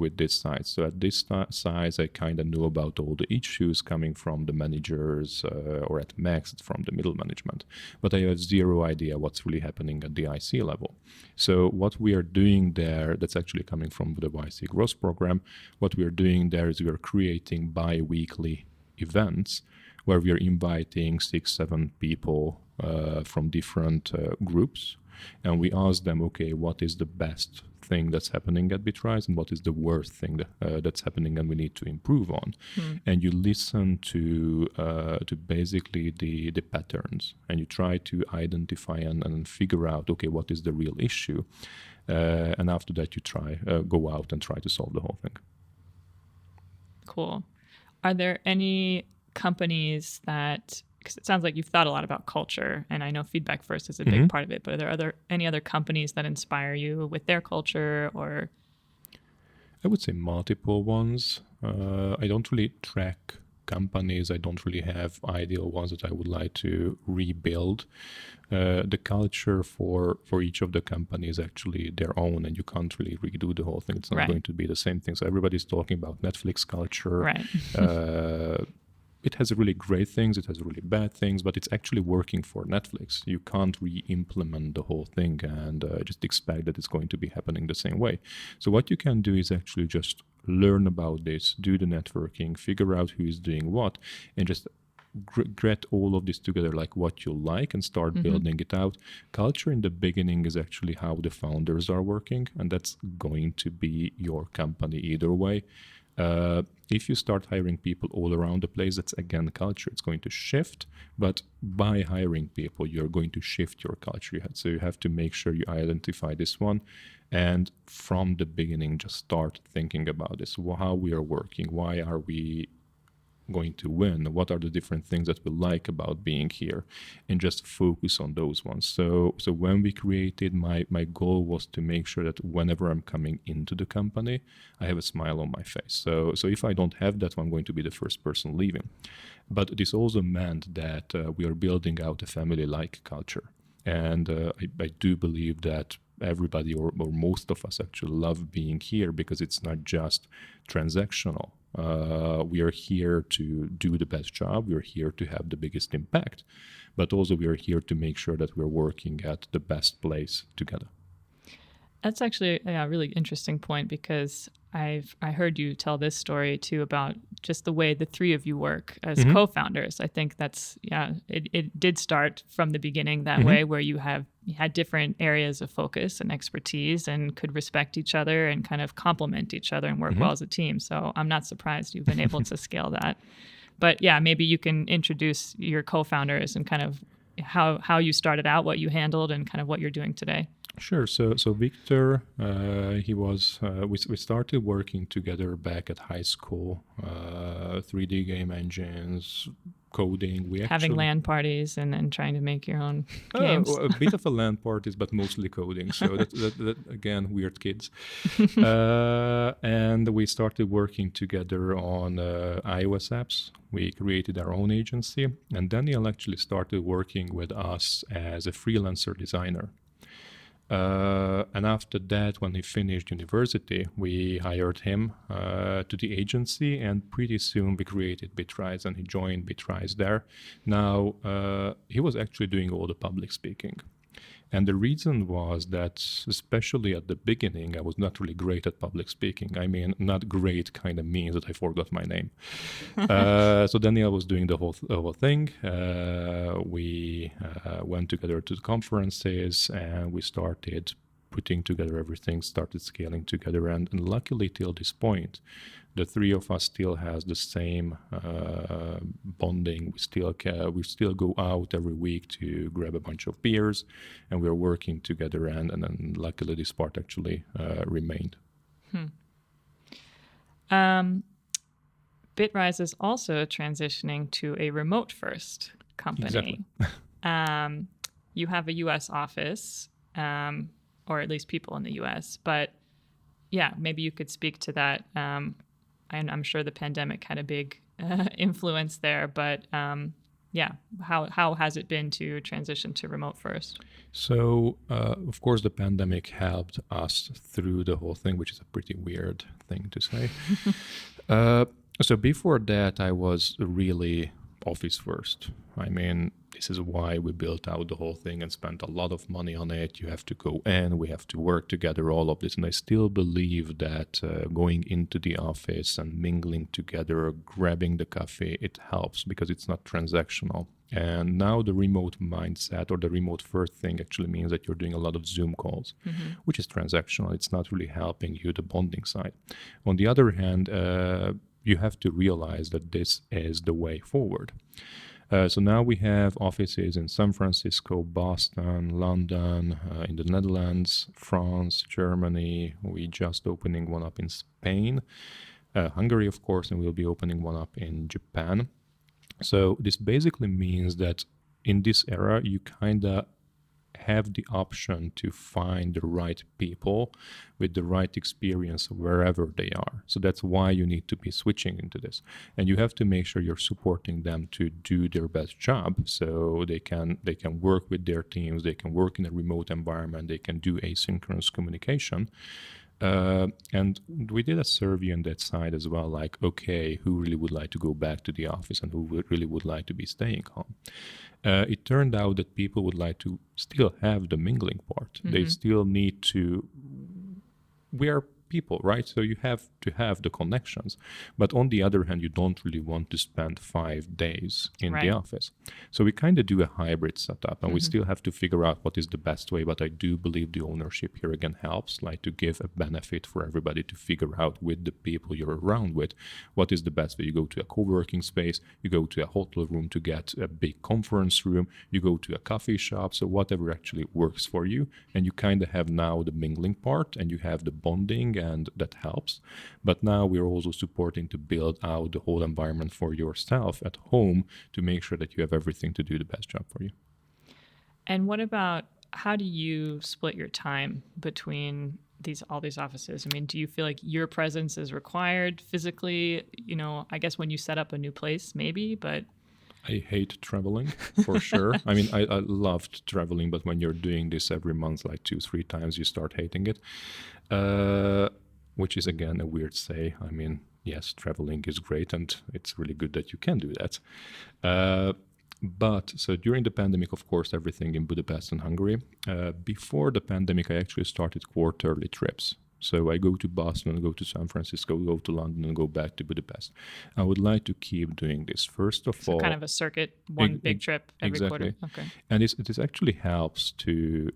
with this size. So at this size, I kind of know about all the issues coming from the managers or at max from the middle management. But I have zero idea what's really happening at the IC level. So what we are doing there, that's actually coming from the YC Growth program, what we are doing there is we are creating bi-weekly events where we are inviting 6-7 people from different groups, and we ask them, okay, what is the best thing that's happening at Bitrise and what is the worst thing that's happening and we need to improve on. And you listen to basically the patterns, and you try to identify and figure out, okay, what is the real issue, and after that you go out and try to solve the whole thing. Cool. Are there any companies that, because it sounds like you've thought a lot about culture, and I know Feedback First is a big part of it, but are there any other companies that inspire you with their culture? Or I would say multiple ones. I don't really track companies. I don't really have ideal ones that I would like to rebuild. The culture for each of the companies is actually their own, and you can't really redo the whole thing. It's not going to be the same thing. So everybody's talking about Netflix culture. Right. It has really great things, it has really bad things, but it's actually working for Netflix. You can't re-implement the whole thing and just expect that it's going to be happening the same way. So what you can do is actually just learn about this, do the networking, figure out who is doing what, and just get all of this together, like what you like, and start building it out. Culture in the beginning is actually how the founders are working, and that's going to be your company either way. If you start hiring people all around the place, that's again culture. It's going to shift, but by hiring people, you're going to shift your culture. So you have to make sure you identify this one, and from the beginning, just start thinking about this. How we are working, why are we going to win, what are the different things that we like about being here, and just focus on those ones. So when we created, my goal was to make sure that whenever I'm coming into the company, I have a smile on my face. So if I don't have that, I'm going to be the first person leaving. But this also meant that we are building out a family-like culture, and I do believe that everybody or most of us actually love being here, because it's not just transactional. We are here to do the best job. We are here to have the biggest impact, but also we are here to make sure that we're working at the best place together. That's actually a really interesting point, because I heard you tell this story too about just the way the three of you work as co-founders. I think that's, it did start from the beginning that way, where you had different areas of focus and expertise and could respect each other and kind of complement each other and work well as a team. So I'm not surprised you've been able to scale that. But yeah, maybe you can introduce your co-founders and kind of how you started out, what you handled, and kind of what you're doing today. Sure. So Victor, he was. We started working together back at high school. 3D game engines, coding. We having LAN parties and then trying to make your own games. A bit of a LAN parties, but mostly coding. So that again, weird kids. And we started working together on iOS apps. We created our own agency, and Daniel actually started working with us as a freelancer designer. And after that, when he finished university, we hired him to the agency, and pretty soon we created Bitrise, and he joined Bitrise there. Now, he was actually doing all the public speaking. And the reason was that, especially at the beginning, I was not really great at public speaking. I mean, not great kind of means that I forgot my name. So Daniel was doing the whole thing. We went together to the conferences, and we started putting together everything, started scaling together. And luckily, till this point, the three of us still has the same bonding. We still go out every week to grab a bunch of beers, and we're working together. And then luckily this part actually remained. Bitrise is also transitioning to a remote first company. Exactly. You have a US office, or at least people in the US, but yeah, maybe you could speak to that. And I'm sure the pandemic had a big influence there, but yeah, how has it been to transition to remote first? So, of course, the pandemic helped us through the whole thing, which is a pretty weird thing to say. So before that, I was really office first. I mean, this is why we built out the whole thing and spent a lot of money on it. You have to go in, we have to work together, all of this. And I still believe that going into the office and mingling together, grabbing the coffee, it helps because it's not transactional. And now the remote mindset or the remote first thing actually means that you're doing a lot of Zoom calls, which is transactional. It's not really helping you, the bonding side. On the other hand, you have to realize that this is the way forward. So now we have offices in San Francisco, Boston, London, in the Netherlands, France, Germany. We just opening one up in Spain, Hungary, of course, and we'll be opening one up in Japan. So this basically means that in this era, you kind of have the option to find the right people with the right experience wherever they are. So that's why you need to be switching into this. And you have to make sure you're supporting them to do their best job so they can work with their teams, they can work in a remote environment, they can do asynchronous communication. And we did a survey on that side as well, like, okay, who really would like to go back to the office and who really would like to be staying home? It turned out that people would like to still have the mingling part. They still need to, we are people, right? So you have to have the connections. But on the other hand, you don't really want to spend 5 days in the office. So we kind of do a hybrid setup and we still have to figure out what is the best way. But I do believe the ownership here again helps, like to give a benefit for everybody to figure out with the people you're around with, what is the best way. You go to a co-working space, you go to a hotel room to get a big conference room, you go to a coffee shop, so whatever actually works for you. And you kind of have now the mingling part and you have the bonding, and that helps. But now we're also supporting to build out the whole environment for yourself at home to make sure that you have everything to do the best job for you. And what about, how do you split your time between all these offices? I mean, do you feel like your presence is required physically? You know, I guess when you set up a new place, maybe, but I hate traveling for sure. I mean, I loved traveling, but when you're doing this every month, like 2-3 times, you start hating it. Which is again a weird say. I mean, yes, traveling is great and it's really good that you can do that. But so during the pandemic, of course, everything in Budapest and Hungary. Before the pandemic, I actually started quarterly trips. So I go to Boston, go to San Francisco, go to London, and go back to Budapest. I would like to keep doing this. First of all, kind of a circuit, one big trip every quarter. Okay. And it actually helps to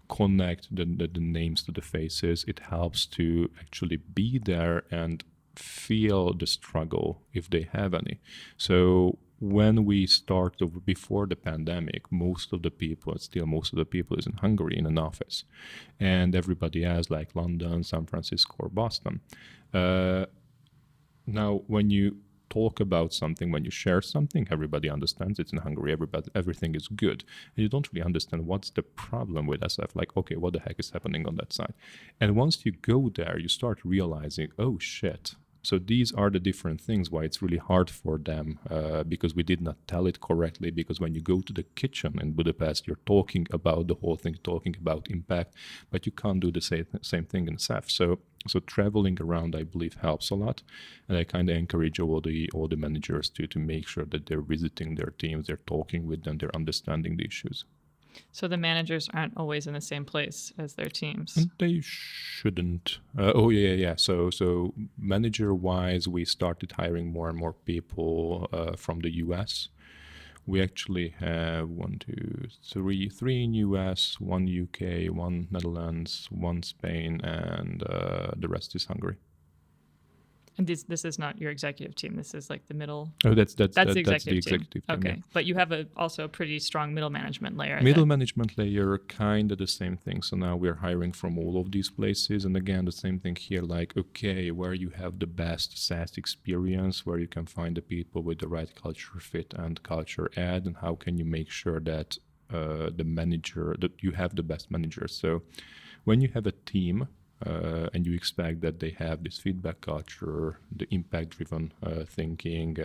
connect the names to the faces. It helps to actually be there and feel the struggle if they have any. So when we start before the pandemic, most of the people is in Hungary in an office, and everybody else like London, San Francisco, or Boston. Now, when you talk about something, when you share something, everybody understands it's in Hungary, everything is good. And you don't really understand what's the problem with SF. Like, okay, what the heck is happening on that side? And once you go there, you start realizing, oh shit. So these are the different things why it's really hard for them because we did not tell it correctly. Because when you go to the kitchen in Budapest, you're talking about the whole thing, talking about impact, but you can't do the same thing in SF. So traveling around, I believe, helps a lot, and I kind of encourage all the managers to make sure that they're visiting their teams, they're talking with them, they're understanding the issues. So the managers aren't always in the same place as their teams. And they shouldn't. Yeah. So manager-wise, we started hiring more and more people from the US. We actually have 3 in US, 1 UK, 1 Netherlands, 1 Spain, and the rest is Hungary. And this is not your executive team. This is like the middle. Oh, that's the executive team. Okay, Yeah. but you have also a pretty strong middle management layer. Middle management layer, kind of the same thing. So now we're hiring from all of these places, and again the same thing here. Like, okay, where you have the best SaaS experience, where you can find the people with the right culture fit and culture add, and how can you make sure that that you have the best managers. So when you have a team. and you expect that they have this feedback culture, the impact-driven thinking,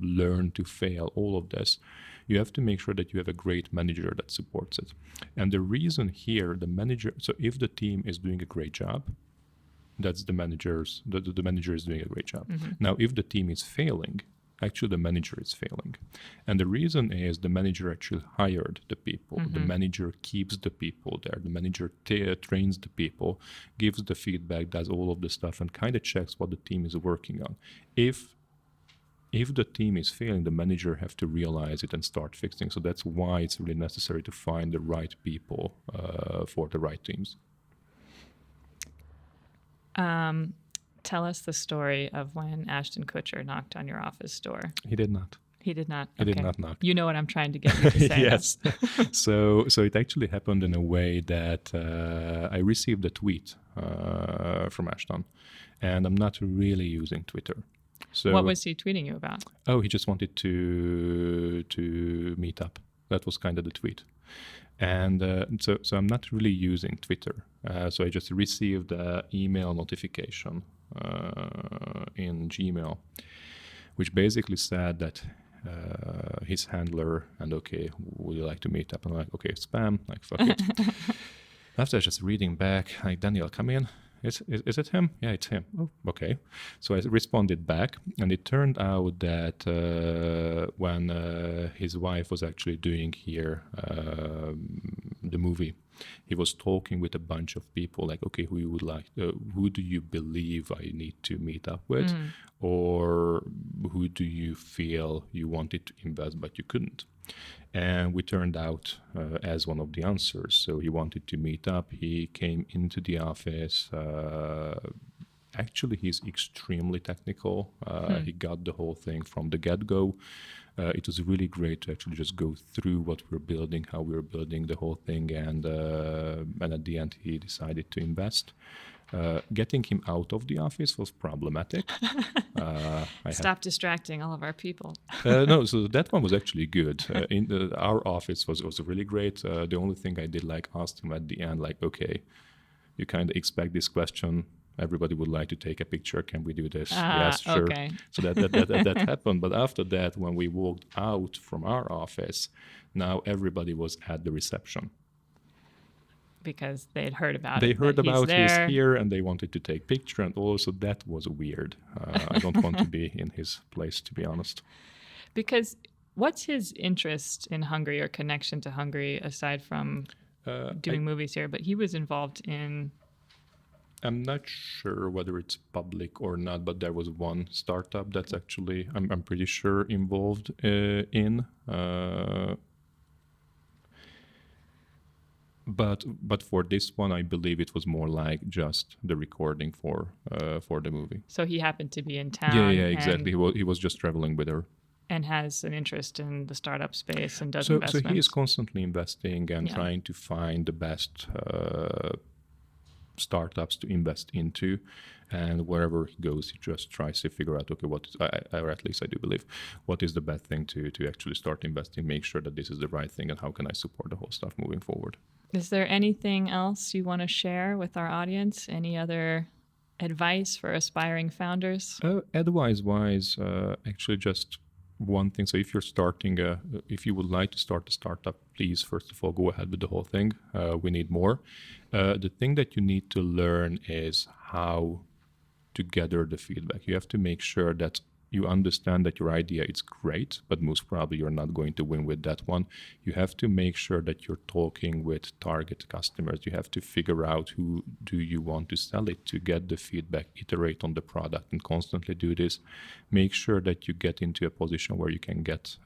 learn to fail, all of this, you have to make sure that you have a great manager that supports it. And the reason here, the manager, so if the team is doing a great job, that's the manager is doing a great job. Mm-hmm. Now, if the team is failing, actually the manager is failing. And the reason is the manager actually hired the people. Mm-hmm. The manager keeps the people there. The manager trains the people, gives the feedback, does all of the stuff, and kind of checks what the team is working on. If the team is failing, the manager have to realize it and start fixing. So that's why it's really necessary to find the right people for the right teams. Tell us the story of when Ashton Kutcher knocked on your office door. He did not. He did not. He did not knock. You know what I'm trying to get you to say. Yes. So it actually happened in a way that I received a tweet from Ashton, and I'm not really using Twitter. So what was he tweeting you about? Oh, he just wanted to meet up. That was kind of the tweet. And so I'm not really using Twitter. So I just received an email notification in Gmail, which basically said that his handler, and okay, would you like to meet up? And I'm like, okay, spam, like fuck it. After just reading back, like, Daniel, come in. Is it him? Yeah, it's him. Oh, okay. So I responded back, and it turned out that when his wife was actually doing here the movie, he was talking with a bunch of people, like, okay, who do you believe I need to meet up with, or who do you feel you wanted to invest but you couldn't? And we turned out as one of the answers. So he wanted to meet up. He came into the office. Actually, he's extremely technical. He got the whole thing from the get-go. It was really great to actually just go through what we're building, how we're building the whole thing, and at the end, he decided to invest. Getting him out of the office was problematic. Stop distracting all of our people. No, so that one was actually good. Our office was really great. The only thing I did, like, asked him at the end, like, okay, you kind of expect this question. Everybody would like to take a picture. Can we do this? Yes, sure. Okay. So that happened. But after that, when we walked out from our office, now everybody was at the reception. Because they'd heard about They it. heard about he's here, and they wanted to take picture, and also that was weird. I don't want to be in his place, to be honest. Because what's his interest in Hungary or connection to Hungary aside from doing movies here? But he was involved in... I'm not sure whether it's public or not, but there was one startup that's actually, I'm pretty sure, involved in... But for this one, I believe it was more like just the recording for the movie. So he happened to be in town. Yeah, exactly. He was just traveling with her. And has an interest in the startup space and does So investments. he is constantly investing and trying to find the best startups to invest into. And wherever he goes, he just tries to figure out, okay, or at least I do believe, what is the best thing to actually start investing, make sure that this is the right thing, and how can I support the whole stuff moving forward. Is there anything else you want to share with our audience? Any other advice for aspiring founders? Advice-wise, actually just one thing. So if you're starting, if you would like to start a startup, please, first of all, go ahead with the whole thing. We need more. The thing that you need to learn is how to gather the feedback. You have to make sure that you understand that your idea is great, but most probably you're not going to win with that one. You have to make sure that you're talking with target customers. You have to figure out who do you want to sell it to, get the feedback, iterate on the product, and constantly do this. Make sure that you get into a position where you can get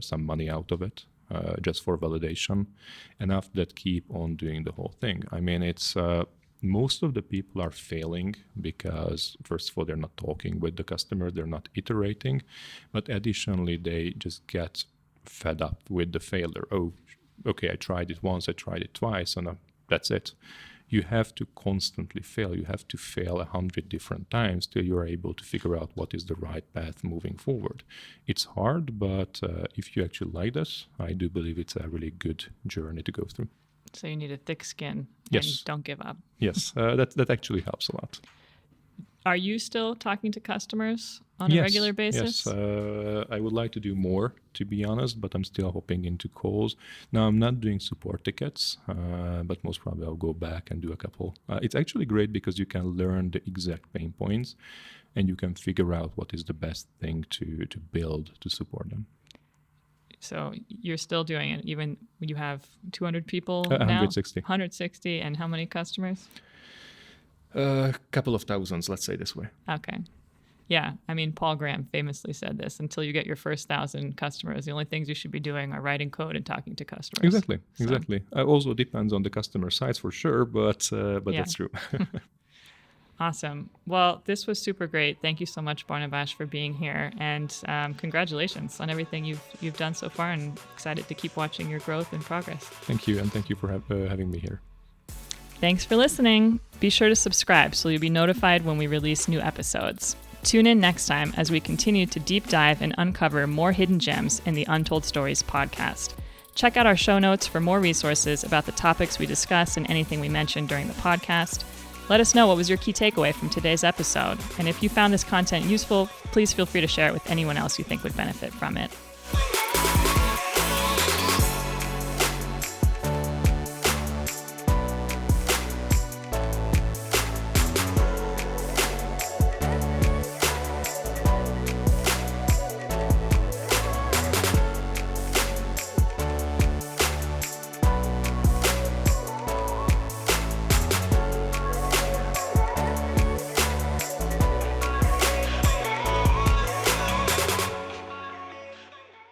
some money out of it, just for validation. And after that, keep on doing the whole thing. I mean, it's... most of the people are failing because, first of all, they're not talking with the customer, they're not iterating, but additionally, they just get fed up with the failure. Oh, okay, I tried it once, I tried it twice, and that's it. You have to constantly fail. You have to fail 100 different times till you're able to figure out what is the right path moving forward. It's hard, but if you actually like this, I do believe it's a really good journey to go through. So you need a thick skin Yes. and don't give up. Yes, that actually helps a lot. Are you still talking to customers on a regular basis? Yes, I would like to do more, to be honest, but I'm still hopping into calls. Now, I'm not doing support tickets, but most probably I'll go back and do a couple. It's actually great because you can learn the exact pain points and you can figure out what is the best thing to build to support them. So you're still doing it, even when you have 200 people 160. now? 160. And how many customers? A couple of thousands, let's say this way. Okay. Yeah. I mean, Paul Graham famously said this: until you get your first 1,000 customers, the only things you should be doing are writing code and talking to customers. Exactly. Also depends on the customer size for sure, but yeah. That's true. Awesome. Well, this was super great. Thank you so much, Barnabás, for being here, and congratulations on everything you've done so far. And excited to keep watching your growth and progress. Thank you, and thank you for having me here. Thanks for listening. Be sure to subscribe so you'll be notified when we release new episodes. Tune in next time as we continue to deep dive and uncover more hidden gems in the Untold Stories podcast. Check out our show notes for more resources about the topics we discuss and anything we mentioned during the podcast. Let us know what was your key takeaway from today's episode. And if you found this content useful, please feel free to share it with anyone else you think would benefit from it.